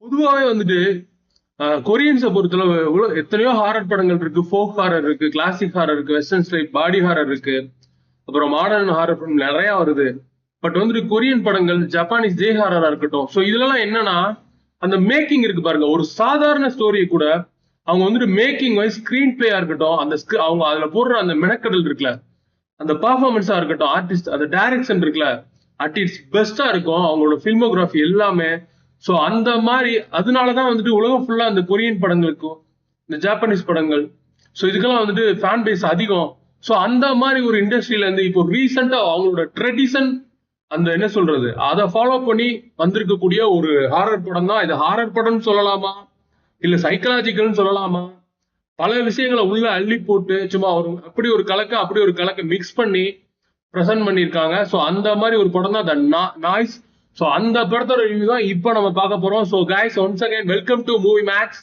பொதுவாவே வந்துட்டு கொரியன்ஸை பொறுத்தளவு எத்தனையோ ஹாரர் படங்கள் இருக்கு. ஃபோக் ஹாரர் இருக்கு, கிளாசிக் ஹாரர் இருக்கு, வெஸ்டர்ன் ஸ்டைல் பாடி ஹாரர் இருக்கு, அப்புறம் மாடர்ன் ஹாரர் படம் நிறைய வருது. பட் வந்துட்டு கொரியன் படங்கள், ஜப்பானீஸ் ஜே ஹாரரா இருக்கட்டும், ஸோ இதுலலாம் என்னன்னா அந்த மேக்கிங் இருக்கு பாருங்க. ஒரு சாதாரண ஸ்டோரியை கூட அவங்க வந்துட்டு மேக்கிங் வைஸ் ஸ்கிரீன் பிளேயா இருக்கட்டும், அந்த அவங்க அதுல போடுற அந்த மெனக்கடல் இருக்குல்ல, அந்த பர்ஃபார்மன்ஸா இருக்கட்டும், ஆர்டிஸ்ட் அந்த டைரக்ஷன் இருக்குல்ல, அட்லீஸ்ட் பெஸ்டா இருக்கும் அவங்களோட ஃபில்மோகிராஃபி எல்லாமே. ஸோ அந்த மாதிரி அதனாலதான் வந்துட்டு உலகம் ஃபுல்லா அந்த கொரியன் படங்களுக்கும் இந்த ஜாப்பனீஸ் படங்கள், ஸோ இதுக்கெல்லாம் வந்துட்டு ஃபேன் பேஸ் அதிகம். ஸோ அந்த மாதிரி ஒரு இண்டஸ்ட்ரியில இருந்து இப்போ ரீசெண்டா அவங்களோட ட்ரெடிஷன் அந்த என்ன சொல்றது அதை ஃபாலோ பண்ணி வந்திருக்கக்கூடிய ஒரு ஹாரர் படம் தான் இது. ஹாரர் படம்னு சொல்லலாமா, இல்ல சைக்கலாஜிக்கல்னு சொல்லலாமா, பல விஷயங்களை உள்ள அள்ளி போட்டு சும்மா ஒரு அப்படி ஒரு கலக்க மிக்ஸ் பண்ணி ப்ரெசென்ட் பண்ணியிருக்காங்க. ஸோ அந்த மாதிரி ஒரு படம் தான் த நாய்ஸ். ஸோ அந்த படத்தோட ரிவ்யூ தான் இப்போ நம்ம பார்க்க போறோம். So guys, once again welcome to Movie Max.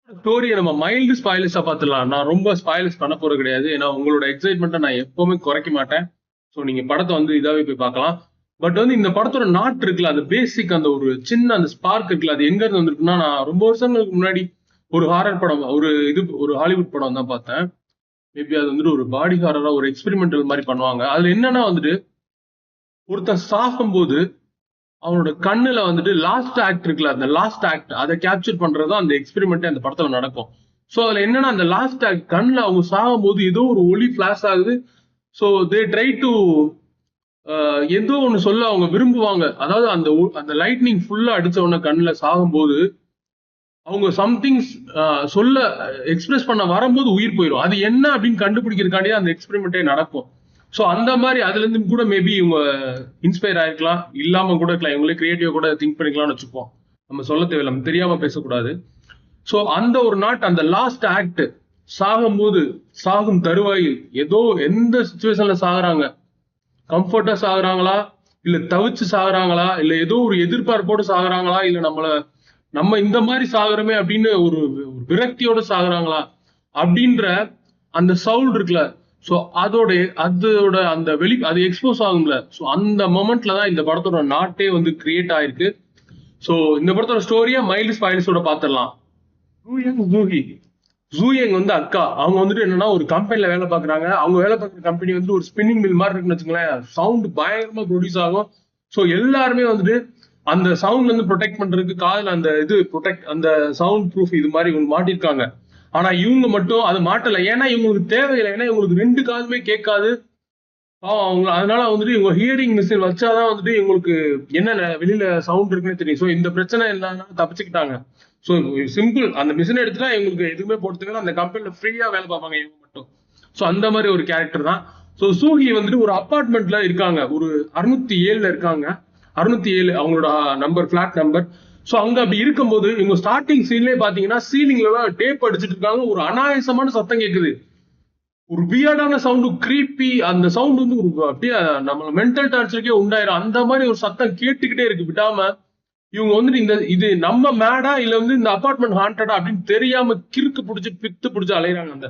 ஸ்டோரியை நம்ம மைல்டு ஸ்பாயிலர்ஸா பார்த்துடலாம். நான் ரொம்ப ஸ்பாயிலர்ஸ் பண்ண போறது கிடையாது, ஏன்னா உங்களோட எக்ஸைட்மெண்ட்டை நான் எப்பவுமே குறைக்க மாட்டேன். ஸோ நீங்க படத்தை வந்து இதாவே போய் பார்க்கலாம். பட் வந்து இந்த படத்தோட நாட் இருக்குல்ல, அந்த பேசிக் அந்த ஒரு சின்ன அந்த ஸ்பார்க் இருக்குல்ல, அது எங்க இருந்து வந்திருக்குன்னா, நான் ரொம்ப வருஷங்களுக்கு முன்னாடி ஒரு ஹாரர் படம், ஒரு ஹாலிவுட் படம் தான் பார்த்தேன். மேபி அது வந்துட்டு ஒரு பாடி ஹாரரா ஒரு எக்ஸ்பெரிமெண்டல் மாதிரி பண்ணுவாங்க. அதுல என்னன்னா வந்துட்டு ஒருத்தன் சாகும்போது அவனோட கண்ணுல வந்துட்டு லாஸ்ட் ஆக்ட் இருக்குல்ல, அந்த லாஸ்ட் ஆக்ட் அதை கேப்சர் பண்றதுதான் அந்த எக்ஸ்பெரிமெண்ட் அந்த படத்துல நடக்கும். ஸோ அதுல என்னன்னா அந்த லாஸ்ட் ஆக்ட் கண்ணுல அவங்க சாகும் போது ஏதோ ஒரு ஒளி பிளாஷ் ஆகுது. ஸோ தே ட்ரை டு ஏதோ ஒண்ணு சொல்ல அவங்க விரும்புவாங்க. அதாவது அந்த அந்த லைட்னிங் ஃபுல்லா அடிச்ச உடனே கண்ணுல சாகும்போது அவங்க சம்திங்ஸ் சொல்ல எக்ஸ்பிரஸ் பண்ண வரும்போது உயிர் போயிடும். அது என்ன அப்படின்னு கண்டுபிடிக்கிறதுக்காண்டியே அந்த எக்ஸ்பெரிமெண்டே நடக்கும். ஸோ அந்த மாதிரி அதுல இருந்து கூட மேபி இவங்க இன்ஸ்பயர் ஆயிருக்கலாம், இல்லாம கூட இருக்கலாம், இவங்களே கிரியேட்டிவா கூட திங்க் பண்ணிக்கலாம்னு வச்சுப்போம். நம்ம சொல்ல தேவையில்லை, நம்ம தெரியாம பேசக்கூடாது. ஸோ அந்த ஒரு நாட் அந்த லாஸ்ட் ஆக்ட் சாகும் தருவாயில் ஏதோ எந்த சுச்சுவேஷன்ல சாகுறாங்க, கம்ஃபர்ட்டா சாகுறாங்களா, இல்ல தவிச்சு சாகுறாங்களா, இல்ல ஏதோ ஒரு எதிர்பார்ப்போடு சாகுறாங்களா, இல்ல நம்ம இந்த மாதிரி சாகுறோமே அப்படின்னு ஒரு விரக்தியோட சாகுறாங்களா அப்படின்ற அந்த சவுண்ட் இருக்குல்ல, ஸோ அதோட அந்த அது எக்ஸ்போஸ் ஆகும்ல. ஸோ அந்த மொமெண்ட்ல தான் இந்த படத்தோட நாட்டே வந்து கிரியேட் ஆயிருக்கு. ஸோ இந்த படத்தோட ஸ்டோரியா மைல்டு ஸ்பாயில்ஸோட பார்த்துடலாம். ஜூயங் வந்து அக்கா, அவங்க வந்துட்டு என்னன்னா ஒரு கம்பெனில வேலை பார்க்குறாங்க. அவங்க வேலை பார்க்குற கம்பெனி வந்து ஒரு ஸ்பின்னிங் மில் மாதிரி இருக்குன்னு வச்சுங்களேன். சவுண்ட் பயங்கரமா ப்ரொடியூஸ் ஆகும். ஸோ எல்லாருமே வந்துட்டு அந்த சவுண்ட்ல இருந்து ப்ரொடெக்ட் பண்றதுக்கு காதுல அந்த அந்த சவுண்ட் ப்ரூஃப் இது மாதிரி இவங்க மாட்டிருக்காங்க. ஆனா இவங்க மட்டும் அது மாட்டல, ஏன்னா இவங்களுக்கு தேவையில்லை, ஏன்னா இவங்களுக்கு 2 காதுமே கேட்காது. அவங்க அதனால வந்துட்டு இவங்க ஹியரிங் மிஷின் வச்சாதான் வந்துட்டு இவங்களுக்கு என்ன வெளியில சவுண்ட் இருக்குன்னு தெரியும். ஸோ இந்த பிரச்சனை இல்லாம தப்பிச்சுக்கிட்டாங்க. ஸோ சிம்பிள், அந்த மிஷின் எடுத்துட்டா இவங்களுக்கு எதுவுமே போட்டு அந்த கம்பெனில ஃப்ரீயா வேலை பார்ப்பாங்க இவங்க மட்டும். ஸோ அந்த மாதிரி ஒரு கேரக்டர் தான். ஸோ சூஹி வந்துட்டு ஒரு அபார்ட்மெண்ட்ல இருக்காங்க, ஒரு 607 இருக்காங்க. 607 அவங்களோட நம்பர், பிளாட் நம்பர். ஸோ அங்க அப்படி இருக்கும்போது இவங்க ஸ்டார்டிங் சீன்லேயே பாத்தீங்கன்னா சீலிங்ல எல்லாம் டேப் அடிச்சுட்டு இருக்காங்க. ஒரு அனாயசமான சத்தம் கேட்குது, ஒரு வியர்டான சவுண்டு, கிரீப்பி. அந்த சவுண்ட் வந்து ஒரு அப்படியே நம்ம மென்டல் டார்ச்சருக்கே உண்டாயிரும். அந்த மாதிரி ஒரு சத்தம் கேட்டுக்கிட்டே இருக்கு விடாம. இவங்க வந்துட்டு இது நம்ம மேடா இல்ல வந்து இந்த அபார்ட்மெண்ட் ஹாண்டடா அப்படின்னு தெரியாம கிறுக்கு பிடிச்சி பித்து பிடிச்சி அலையிறாங்க. அந்த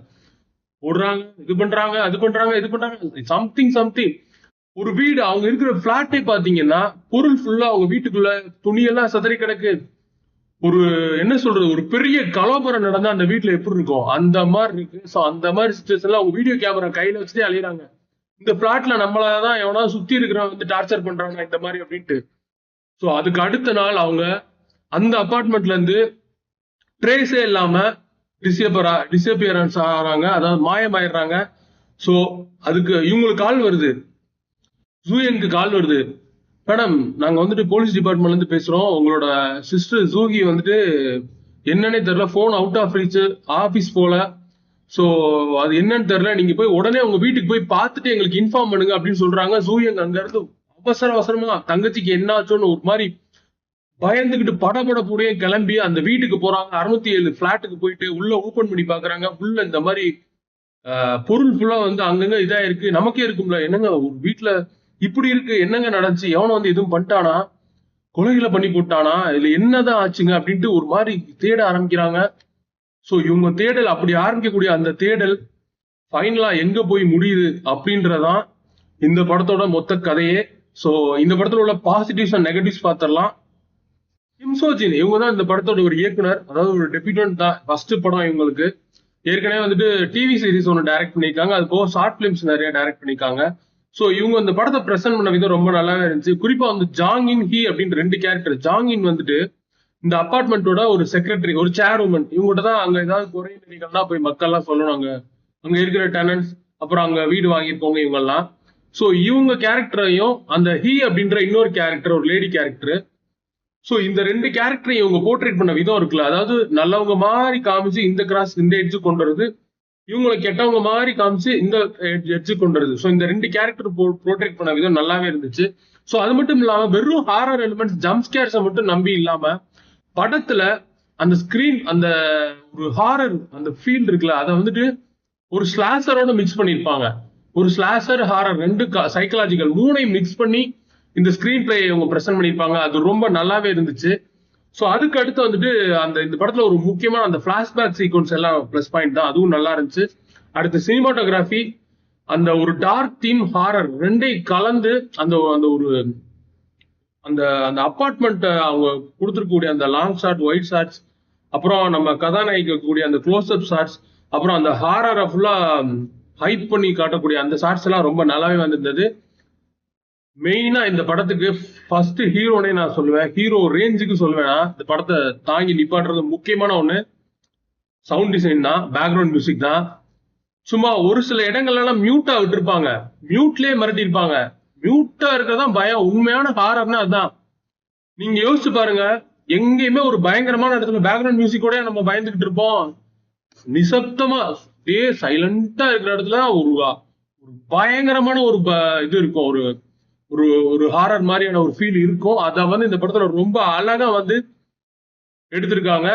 ஓடுறாங்க, இது பண்றாங்க, இது பண்றாங்க, சம்திங். ஒரு வீடு, அவங்க இருக்கிற பிளாட்டே பாத்தீங்கன்னா பொருள் ஃபுல்லா அவங்க வீட்டுக்குள்ள துணியெல்லாம் சதறி கிடக்கு. ஒரு என்ன சொல்றது, ஒரு பெரிய கலவரம் நடந்தா அந்த வீட்டுல எப்படி இருக்கும் அந்த மாதிரி இருக்கு. ஸோ அந்த மாதிரி சுச்சுவேஷன்ல அவங்க வீடியோ கேமரா கையில வச்சுட்டே அழியறாங்க. இந்த பிளாட்ல நம்மளதான் எவனாவது சுத்தி இருக்கிறவங்க வந்து டார்ச்சர் பண்றாங்க இந்த மாதிரி அப்படின்ட்டு. ஸோ அதுக்கு அடுத்த நாள் அவங்க அந்த அபார்ட்மெண்ட்ல இருந்து ட்ரேஸே இல்லாம டிசப்பியரன்ஸ் ஆகிறாங்க, அதாவது மாயமாயிடுறாங்க. ஸோ அதுக்கு இவங்களுக்கு கால் வருது, ஜூயனுக்கு கால் வருது. மேடம், நாங்க வந்துட்டு போலீஸ் டிபார்ட்மெண்ட்ல இருந்து பேசுறோம், உங்களோட சிஸ்டர் ஜூஹி வந்துட்டு என்னன்னே தெரியல, phone out of reach, office போல. ஸோ அது என்னன்னு தெரியல, நீங்க போய் உடனே உங்க வீட்டுக்கு போய் பார்த்துட்டு எங்களுக்கு இன்ஃபார்ம் பண்ணுங்க அப்படின்னு சொல்றாங்க. ஜூயங் அங்க இருந்து அவசரமா தங்கச்சிக்கு என்ன ஆச்சோன்னு ஒரு மாதிரி பயந்துகிட்டு படபடப்புடைய கிளம்பி அந்த வீட்டுக்கு போறாங்க. 607 பிளாட்டுக்கு போயிட்டு உள்ள ஓபன் பண்ணி பாக்குறாங்க. உள்ள இந்த மாதிரி பொருள் ஃபுல்லா வந்து அங்கங்க இதா இருக்கு. நமக்கே இருக்கும்ல, என்னங்க ஒரு வீட்டுல இப்படி இருக்கு, என்னங்க நடந்துச்சு, எவனும் வந்து எதுவும் பண்ணிட்டானா, கொலைகளை பண்ணி போட்டானா, இதுல என்னதான் ஆச்சுங்க அப்படின்ட்டு ஒரு மாதிரி தேட ஆரம்பிக்கிறாங்க. ஸோ இவங்க தேடல் அப்படி ஆரம்பிக்கக்கூடிய அந்த தேடல் ஃபைனலா எங்க போய் முடியுது அப்படின்றதான் இந்த படத்தோட மொத்த கதையே. ஸோ இந்த படத்துல உள்ள பாசிட்டிவ்ஸ் அண்ட் நெகட்டிவ்ஸ் பார்த்துடலாம். கிம் சோ ஜின் இவங்க தான் இந்த படத்தோட ஒரு இயக்குனர், அதாவது ஒரு டெபியூட்டன்ட் தான், ஃபர்ஸ்ட் படம் இவங்களுக்கு. ஏற்கனவே வந்துட்டு டிவி சீரிஸ் ஒன்று டைரக்ட் பண்ணியிருக்காங்க, அது போக ஷார்ட் பிலிம்ஸ் நிறைய டைரக்ட் பண்ணியிருக்காங்க. ஸோ இவங்க இந்த படத்தை பிரசன்ட் பண்ண விதம் ரொம்ப நல்லாவே இருந்துச்சு. குறிப்பா வந்து ஜாங் இன் ஹி அப்படின்ற 2 கேரக்டர். ஜாங் இன் வந்துட்டு இந்த அபார்ட்மெண்ட்டோட ஒரு செக்ரட்டரி, ஒரு சேர் உமன். இவங்ககிட்ட தான் அங்க ஏதாவது குறை நிலைகள்னா போய் மக்கள்லாம் சொல்லணும், அங்க இருக்கிற டெனன்ஸ், அப்புறம் அங்க வீடு வாங்கியிருக்கவங்க இவங்கெல்லாம். ஸோ இவங்க கேரக்டரையும் அந்த ஹி அப்படின்ற இன்னொரு கேரக்டர், ஒரு லேடி கேரக்டர். ஸோ இந்த 2 கேரக்டரை இவங்க போர்ட்ரேட் பண்ண விதம் இருக்குல்ல, அதாவது நல்லவங்க மாதிரி காமிச்சு இந்த கிராஸ் இந்த எட்ஜு கொண்டு வருது, இவங்களை கெட்டவங்க மாதிரி காமிச்சு இந்த எட்ஜு கொண்டு வருது. ஸோ இந்த 2 கேரக்டர் போர்ட்ரேட் பண்ண விதம் நல்லாவே இருந்துச்சு. ஸோ அது மட்டும் இல்லாம வெறும் ஹாரர் எலிமெண்ட்ஸ், ஜம்ப் ஸ்கேர்ஸை மட்டும் நம்பி இல்லாம படத்துல அந்த ஸ்கிரீன், அந்த ஒரு ஹாரர் அந்த ஃபீல் இருக்குல்ல, அதை வந்துட்டு ஒரு ஸ்லாஷரோட மிக்ஸ் பண்ணியிருப்பாங்க. ஒரு ஸ்லாஷர் ஹாரர் 2 சைக்கலாஜிக்கல் 3ஐயும் மிக்ஸ் பண்ணி இந்த ஸ்கிரீன் பிளே அவங்க பிரசன்ட் பண்ணியிருப்பாங்க. அது ரொம்ப நல்லாவே இருந்துச்சு. ஸோ அதுக்கு அடுத்து வந்துட்டு இந்த படத்துல ஒரு முக்கியமான அந்த பிளாஷ்பேக் சீக்வன்ஸ் எல்லாம் பிளஸ் பாயிண்ட் தான், அதுவும் நல்லா இருந்துச்சு. அடுத்து சினிமாட்டோகிராஃபி, அந்த ஒரு டார்க் தீம் ஹாரர் 2ஐயும் கலந்து அந்த அந்த ஒரு அந்த அந்த அபார்ட்மெண்ட் அவங்க கொடுத்துருக்கக்கூடிய அந்த லாங் ஷாட், ஒயிட் ஷாட்ஸ், அப்புறம் நம்ம கதாநாயகிக்க கூடிய அந்த க்ளோஸ்அப் ஷாட்ஸ், அப்புறம் அந்த ஹாரரை ஃபுல்லா ஹைப் பண்ணி காட்டக்கூடிய அந்த ஷாட்ஸ் எல்லாம் ரொம்ப நல்லாவே வந்திருந்தது. மெயினா இந்த படத்துக்கு ஃபர்ஸ்ட் ஹீரோனே நான் சொல்லுவேன், ஹீரோ ரேஞ்சுக்கு சொல்லுவேன்னா இந்த படத்தை தாங்கி நிப்பாட்டுறது முக்கியமான ஒண்ணு சவுண்ட் டிசைன் தான், பேக்ரவுண்ட் மியூசிக் தான். சும்மா ஒரு சில இடங்கள்லாம் மியூட்டா விட்டுருப்பாங்க, மியூட்லயே மிரட்டிருப்பாங்க. மியூட்டா இருக்கிறதான் பயம். உண்மையான ஹாரர்னா அதுதான். நீங்க யோசிச்சு பாருங்க, எங்கேயுமே ஒரு பயங்கரமான இடத்துல பேக்ரவுண்ட் மியூசிக்கோட நம்ம பயந்துகிட்டு இருப்போம். நிசப்தமா சைலண்டா இருக்கிற இடத்துல ஒரு பயங்கரமான ஒரு இது இருக்கும், ஒரு ஒரு ஒரு ஹாரர் மாதிரியான ஒரு ஃபீல் இருக்கும். அதை வந்து இந்த படத்துல ரொம்ப அழகா வந்து எடுத்திருக்காங்க.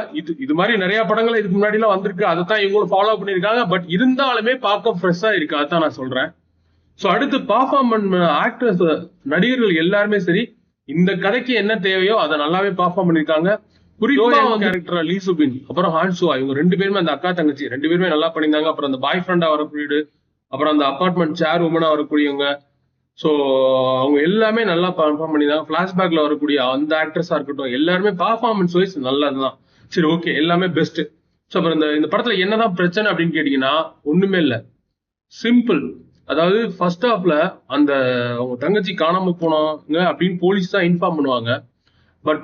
இது மாதிரி நிறைய படங்கள் இதுக்கு முன்னாடி எல்லாம் வந்திருக்கு, அதைத்தான் இவங்களும் ஃபாலோ பண்ணிருக்காங்க. பட் இருந்தாலுமே பார்க்க ஃப்ரெஷ்ஷா இருக்கு, அதான் நான் சொல்றேன். ஸோ அடுத்து பர்ஃபார்மன்ஸ், ஆக்டர்ஸ், நடிகர்கள் எல்லாருமே சரி இந்த கதைக்கு என்ன தேவையோ அதை நல்லாவே பர்ஃபார்ம் பண்ணிருக்காங்க. குறிப்பா கேரக்டர் லீ சுபின், அப்புறம் ஹான்சுவா, இவங்க 2 பேருமே அந்த அக்கா தங்கச்சி 2 பேருமே நல்லா பண்ணியிருந்தாங்க. அப்புறம் அந்த பாய் ஃப்ரெண்டா வரக்கூடியது, அப்புறம் அந்த அபார்ட்மெண்ட் சேர் உமனா வரக்கூடியவங்க. ஸோ அவங்க எல்லாமே நல்லா பர்ஃபார்ம் பண்ணியிருந்தாங்க. பிளாஷ்பேக்ல வரக்கூடிய அந்த ஆக்டர்ஸா இருக்கட்டும், எல்லாருமே பர்ஃபார்மன்ஸ் வைஸ் நல்லதுதான். சரி, ஓகே, எல்லாமே பெஸ்ட். ஸோ அப்புறம் இந்த படத்துல என்னதான் பிரச்சனை அப்படின்னு கேட்டீங்கன்னா ஒண்ணுமே இல்லை, சிம்பிள். அதாவது ஃபர்ஸ்ட் ஹாஃப்ல அந்த அவங்க தங்கச்சி காணாம போனாங்க அப்படின்னு போலீஸ் தான் இன்ஃபார்ம் பண்ணுவாங்க. பட்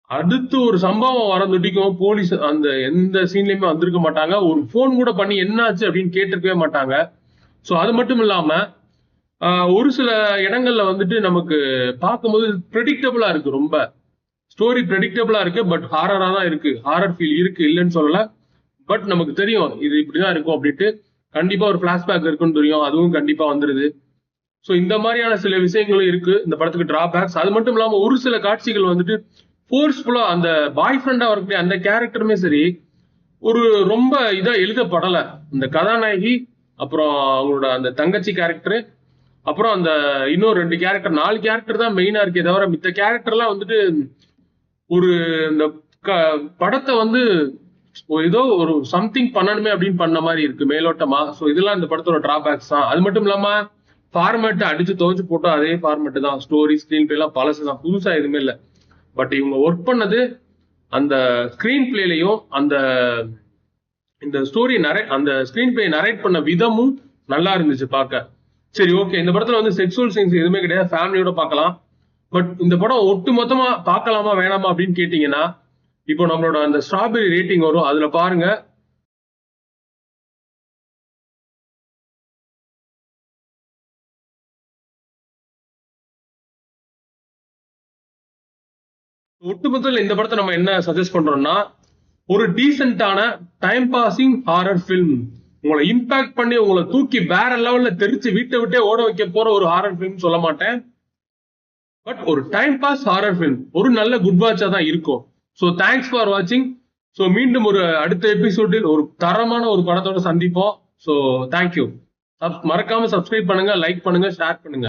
அடுத்து ஒரு சம்பவம் வரந்துட்டிக்கும் போலீஸ் அந்த எந்த சீன்லயுமே வந்திருக்க மாட்டாங்க. ஒரு போன் கூட பண்ணி என்னாச்சு அப்படின்னு கேட்டிருக்கவே மாட்டாங்க. ஸோ அது மட்டும் இல்லாம ஒரு சில இடங்கள்ல வந்துட்டு நமக்கு பார்க்கும்போது ப்ரெடிக்டபிளா இருக்கு, ரொம்ப ஸ்டோரி ப்ரெடிக்டபிளா இருக்கு. பட் ஹாரரா தான் இருக்கு, ஹாரர் ஃபீல் இருக்கு, இல்லைன்னு சொல்லல. பட் நமக்கு தெரியும் இது இப்படிதான் இருக்கும் அப்படின்ட்டு. கண்டிப்பா ஒரு பிளாஷ்பேக் இருக்குன்னு தெரியும், அதுவும் கண்டிப்பா வந்துருது. ஸோ இந்த மாதிரியான சில விஷயங்களும் இருக்கு இந்த படத்துக்கு டிராபேக்ஸ். அது மட்டும் இல்லாம ஒரு சில காட்சிகள் வந்துட்டு ஃபோர்ஸ்ஃபுல்லா அந்த பாய் ஃப்ரெண்டா வரக்கூடிய அந்த கேரக்டருமே சரி ஒரு ரொம்ப இதா எழுதப்படல. இந்த கதாநாயகி, அப்புறம் அவங்களோட அந்த தங்கச்சி கேரக்டரு, அப்புறம் அந்த இன்னொரு 2 கேரக்டர், 4 கேரக்டர் தான் மெயினா இருக்கே தவிர மித்த கேரக்டர்லாம் வந்துட்டு ஒரு இந்த படத்தை வந்து ஏதோ ஒரு சம்திங் பண்ணணுமே அப்படின்னு பண்ண மாதிரி இருக்கு மேலோட்டமா. ஸோ இதெல்லாம் இந்த படத்தோட டிராபேக்ஸ் தான். அது மட்டும் இல்லாம ஃபார்மேட் அடிச்சு துவச்சு போட்டா அதே ஃபார்மேட் தான், ஸ்டோரி ஸ்கிரீன் பிளே எல்லாம் பழசு தான், புதுசா எதுவுமே இல்லை. பட் இவங்க ஒர்க் பண்ணது அந்த ஸ்கிரீன் பிளேலையும் இந்த ஸ்டோரி அந்த ஸ்கிரீன் பிளே நரேட் பண்ண விதமும் நல்லா இருந்துச்சு பார்க்க. சரி, ஓகே, இந்த படத்துல வந்து செக்ஸுவல் சீன்ஸ் எதுவுமே கிடையாது, ஃபேமிலியோட பார்க்கலாம். பட் இந்த படம் ஒட்டு மொத்தமா பார்க்கலாமா வேணாமா அப்படின்னு கேட்டீங்கன்னா இப்போ நம்மளோட அந்த ஸ்ட்ராபெரி ரேட்டிங் வரும், அதுல பாருங்க. ஒட்டுமொத்தத்தில் இந்த படத்தை நம்ம என்ன சஜஸ்ட் பண்றோம்னா, ஒரு டீசென்டான டைம் பாசிங் ஹாரர் ஃபிலிம், உங்களை இம்பாக்ட் பண்ணி உங்களை தூக்கி வேற லெவல்ல தெரிச்சு வீட்டை விட்டே ஓட வைக்க போற ஒரு ஹாரர் ஃபிலிம் சொல்ல மாட்டேன். பட் ஒரு டைம் பாஸ் ஹாரர் ஃபிலிம், ஒரு நல்ல குட் வாட்சா தான் இருக்கும். ஸோ தேங்க்ஸ் ஃபார் வாட்சிங். ஸோ மீண்டும் ஒரு அடுத்த எபிசோடில் ஒரு தரமான ஒரு படத்தோட சந்திப்போம். So thank you. மறக்காம சப்ஸ்கிரைப் பண்ணுங்க, லைக் பண்ணுங்க, ஷேர் பண்ணுங்க.